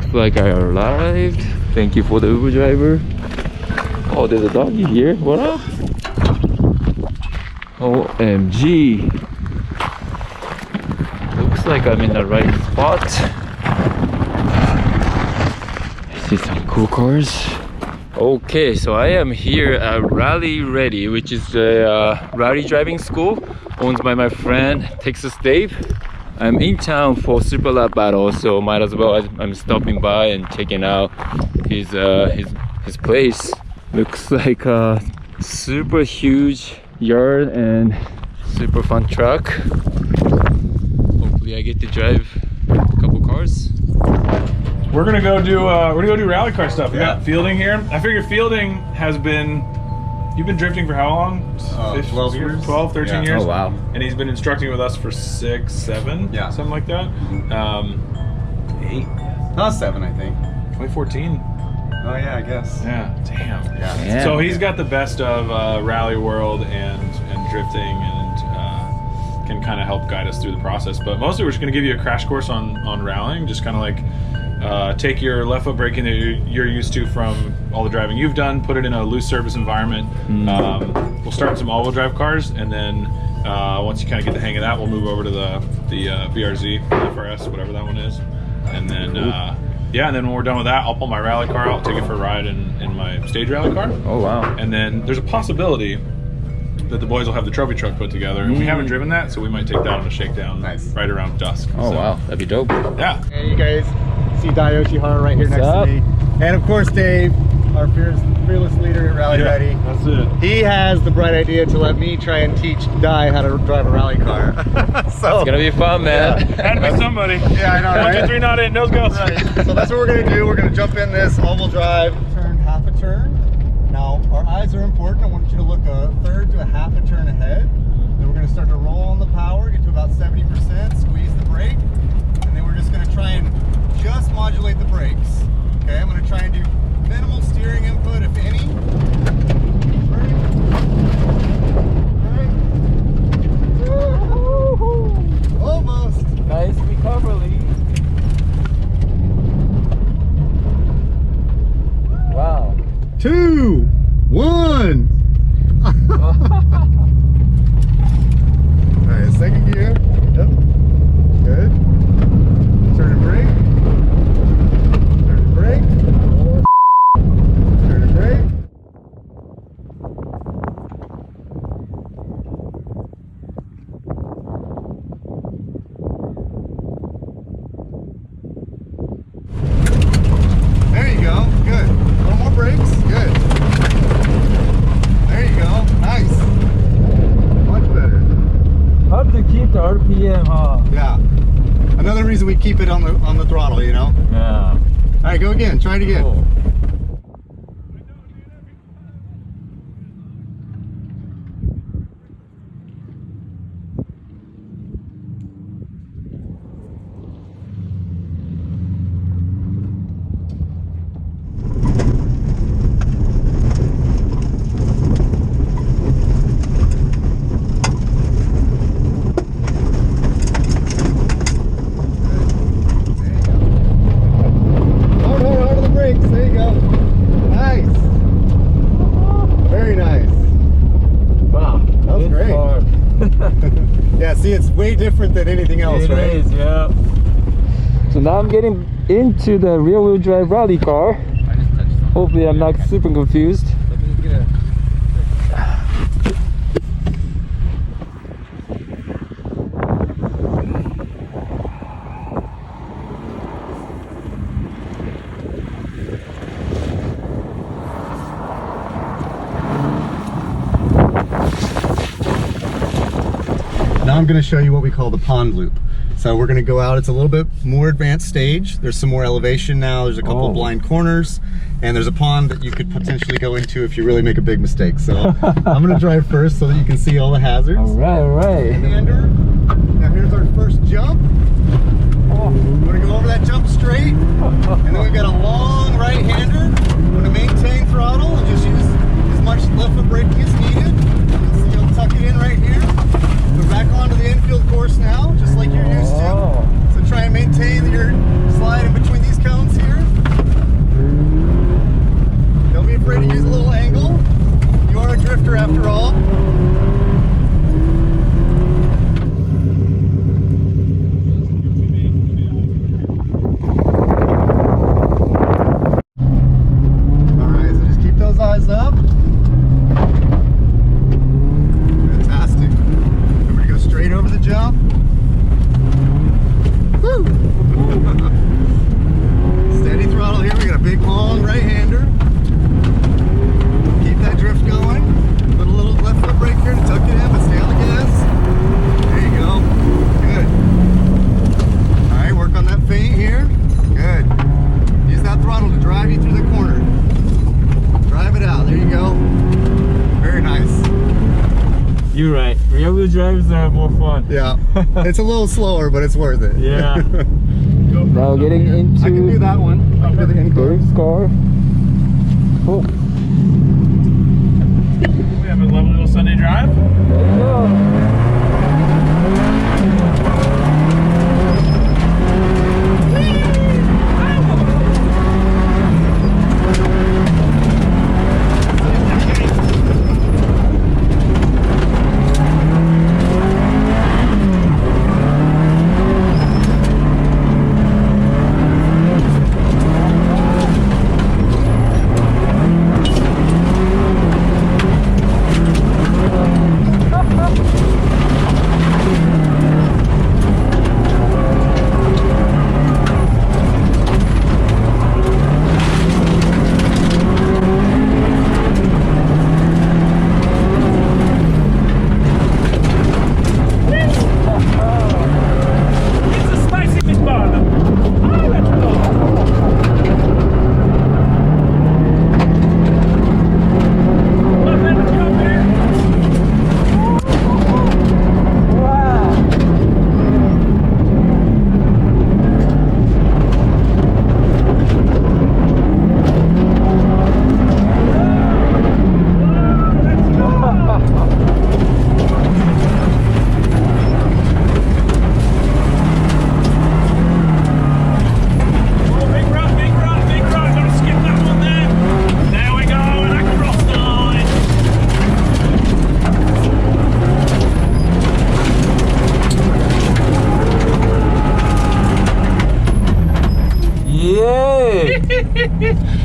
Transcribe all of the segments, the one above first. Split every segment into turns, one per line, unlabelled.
Looks like I arrived. Thank you for the Uber driver. Oh, there's a doggy here. What up? OMG. Looks like I'm in the right spot. I see some cool cars. Okay, so I am here at RWD, which is a rally driving school owned by my friend Texas Dave. I'm in town for Super Lap Battle, so might as well I'm stopping by and checking out his place. Looks like a super huge yard and super fun truck. Hopefully I get to drive a couple cars.
We're gonna go do rally car stuff. We got fielding here. I figure fielding has been. You've been drifting for how long?
12 years.
12, 13 years.
Oh wow.
And he's been instructing with us for 6, 7, something like that. 8.
Not 7, I think.
2014.
Oh yeah, I guess.
Yeah. Damn.
Yeah.
So he's got the best of rally world and drifting, and can kind of help guide us through the process. But mostly we're just gonna give you a crash course on rallying, just kind of like take your left foot braking that you're used to from all the driving you've done, put it in a loose surface environment. We'll start with some all-wheel drive cars, and then once you kind of get the hang of that, we'll move over to the BRZ, FRS, whatever that one is. And then and then when we're done with that, I'll pull my rally car out, take it for a ride in my stage rally car.
Oh wow.
And then there's a possibility that the boys will have the trophy truck put together, and we haven't driven that, so we might take that on a shakedown right around dusk.
Oh wow, that'd be dope.
Yeah.
Hey, you guys see Yoshihara right here next to me, and of course Dave, our fearless leader at Rally Ready.
That's it.
He has the bright idea to let me try and teach Dai how to drive a rally car. So
It's gonna be fun, man.
Had to be somebody.
yeah, I know, right?
1, 2, 3, not it, nose goes.
Right. So that's what we're gonna do. We're gonna jump in this all-wheel drive, turn half a turn. Now our eyes are important. I want you to look a third to a half a turn ahead. Then we're gonna start to roll on the power, get to about 70%, squeeze the brake, and then we're just gonna try and just modulate the brakes. Okay, I'm gonna try and do minimal steering input, if any. Almost.
Nice recovery. Wow.
2, 1. Alright, second gear. Yep. Good. Turn and brake. Turn and brake. Turn and brake. There you go. Good. A little more brakes. Good. There you go. Nice. Much better.
Hard to keep the RPM, huh?
Yeah. Another reason we keep it on the throttle, you know?
Yeah.
All right, go again. Try it again.
Cool.
There you go. Nice. Very nice.
Wow.
That was great. Yeah, see, it's way different than anything else, right?
It is, yeah. So now I'm getting into the rear-wheel drive rally car. Hopefully I'm not super confused.
Let me get a... Now I'm going to show you what we call the pond loop. So we're going to go out, it's a little bit more advanced stage. There's some more elevation now, there's a couple of blind corners, and there's a pond that you could potentially go into if you really make a big mistake. So I'm going to drive first so that you can see all the hazards.
Alright, alright.
Hander. Now here's our first jump. We're going to go over that jump straight, and then we've got a long right-hander. We're going to maintain throttle and just use as much left foot braking as needed. You'll tuck it in right here. We're back onto the infield course now, just like you're used to. So try and maintain your slide in between these cones here. Don't be afraid to use a little angle. You are a drifter after all. Alright, so just keep those eyes up. Fantastic. Remember to go straight over the jump. Woo! Steady throttle here. We got a big long right-hander. Keep that drift going. Put a little left foot brake here to tuck it in, but stay on the gas. There you go. Good. All right, work on that feint here. Good. Use that throttle to drive you through the corner. Drive it out. There you go. Very nice.
You're right. Rear-wheel drives are more fun.
Yeah. It's a little slower, but it's worth it.
Yeah. Now getting into
I can do that one. I can do the in-car.
car. Oh.
We have a lovely little Sunday drive.
There you go.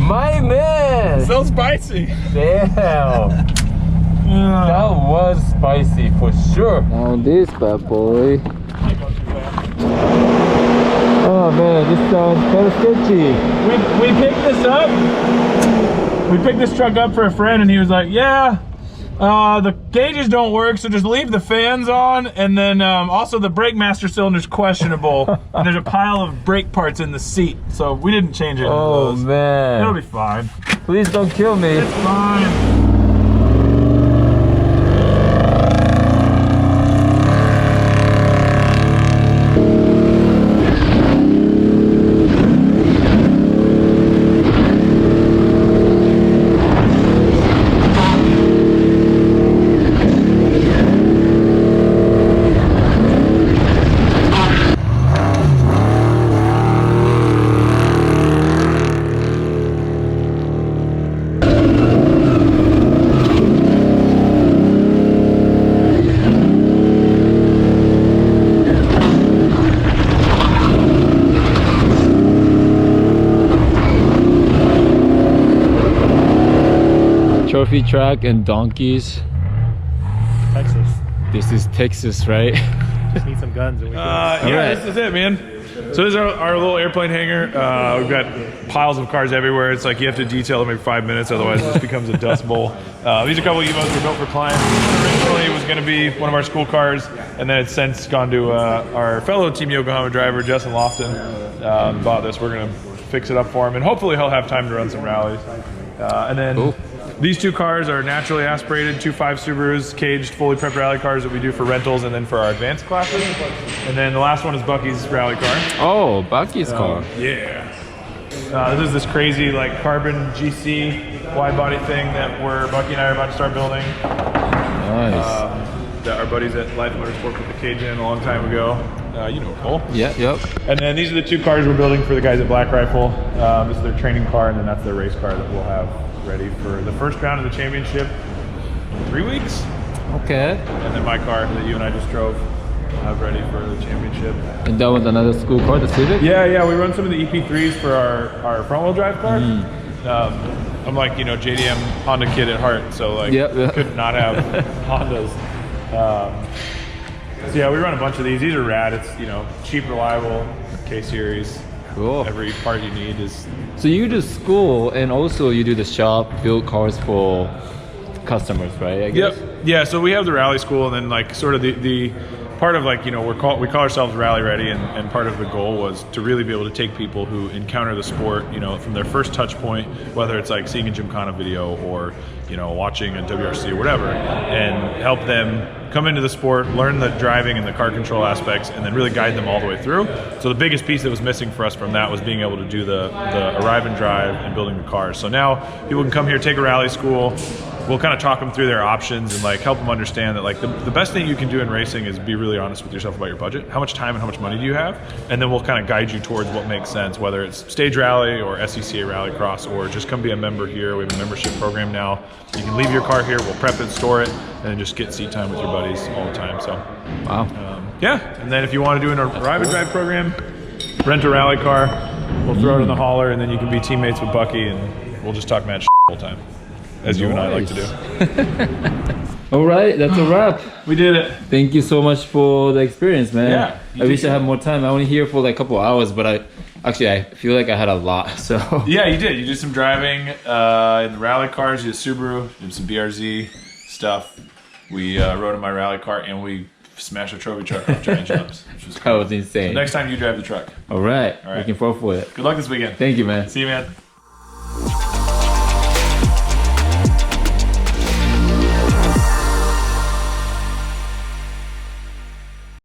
My man!
So spicy.
Damn! That was spicy for sure. Now this bad boy. Oh man, this sounds kind of sketchy.
We picked this up. We picked this truck up for a friend, and he was like, "Yeah, the gauges don't work, so just leave the fans on, and then also the brake master cylinder's questionable, and there's a pile of brake parts in the seat, so we didn't change it."
Oh man,
it'll be fine.
Please don't kill me.
It's fine.
Trophy track and donkeys.
Texas.
This is Texas, right?
Just need some guns and we
Yeah,
Alright.
This is it, man. So this is our little airplane hangar. We've got piles of cars everywhere. It's like you have to detail them every 5 minutes, otherwise it just becomes a dust bowl. These are a couple Evos were built for clients. Originally it was going to be one of our school cars, and then it's since gone to our fellow Team Yokohama driver, Justin Lofton. Bought this. We're going to fix it up for him, and hopefully he'll have time to run some rallies. And then
Cool.
These two cars are naturally aspirated 2.5 Subarus, caged, fully prepped rally cars that we do for rentals and then for our advanced classes. And then the last one is Bucky's rally car.
Oh, Bucky's car.
Yeah. This is this crazy like carbon GC wide body thing that Bucky and I are about to start building.
Nice.
That our buddies at Life Motorsport put the cage in a long time ago. You know Cole.
Yeah, yep.
And then these are the 2 cars we're building for the guys at Black Rifle. This is their training car, and then that's their race car that we'll have ready for the first round of the championship in 3 weeks.
Okay.
And then my car that you and I just drove, have ready for the championship.
And that was another school car, the Civic?
Yeah, we run some of the EP3s for our front wheel drive car. I'm like, you know, JDM Honda kid at heart, so like, could not have Hondas. So yeah, we run a bunch of these. These are rad. It's, you know, cheap, reliable, K-series.
Cool.
Every part you need is.
So you do school and also you do the shop, build cars for customers, right? I guess.
Yep. Yeah. So we have the rally school, and then like sort of the part of like, you know, we call ourselves Rally Ready, and part of the goal was to really be able to take people who encounter the sport, you know, from their first touch point, whether it's like seeing a Gymkhana video or, you know, watching a WRC or whatever, and help them come into the sport, learn the driving and the car control aspects, and then really guide them all the way through. So the biggest piece that was missing for us from that was being able to do the arrive and drive and building the cars. So now people can come here, take a rally school. We'll kind of talk them through their options and like help them understand that like the best thing you can do in racing is be really honest with yourself about your budget. How much time and how much money do you have? And then we'll kind of guide you towards what makes sense, whether it's stage rally or SCCA rallycross, or just come be a member here. We have a membership program now. You can leave your car here, we'll prep it, store it, and then just get seat time with your buddies all the time. So,
wow.
Yeah. And then if you want to do an arrive and drive program, rent a rally car, we'll throw it in the hauler, and then you can be teammates with Bucky, and we'll just talk mad shit the whole time, as you and I like to do.
All right, that's a wrap.
We did it.
Thank you so much for the experience, man.
Yeah,
I wish I had more time. I only here for like a couple of hours, but I feel like I had a lot. So
yeah, you did. You did some driving in the rally cars. You did Subaru, you did some BRZ stuff. We rode in my rally car, and we smashed a trophy truck off giant jumps, which was cool.
That was insane.
So next time you drive the truck.
All right. Looking forward for it.
Good luck this weekend.
Thank you, man.
See you, man.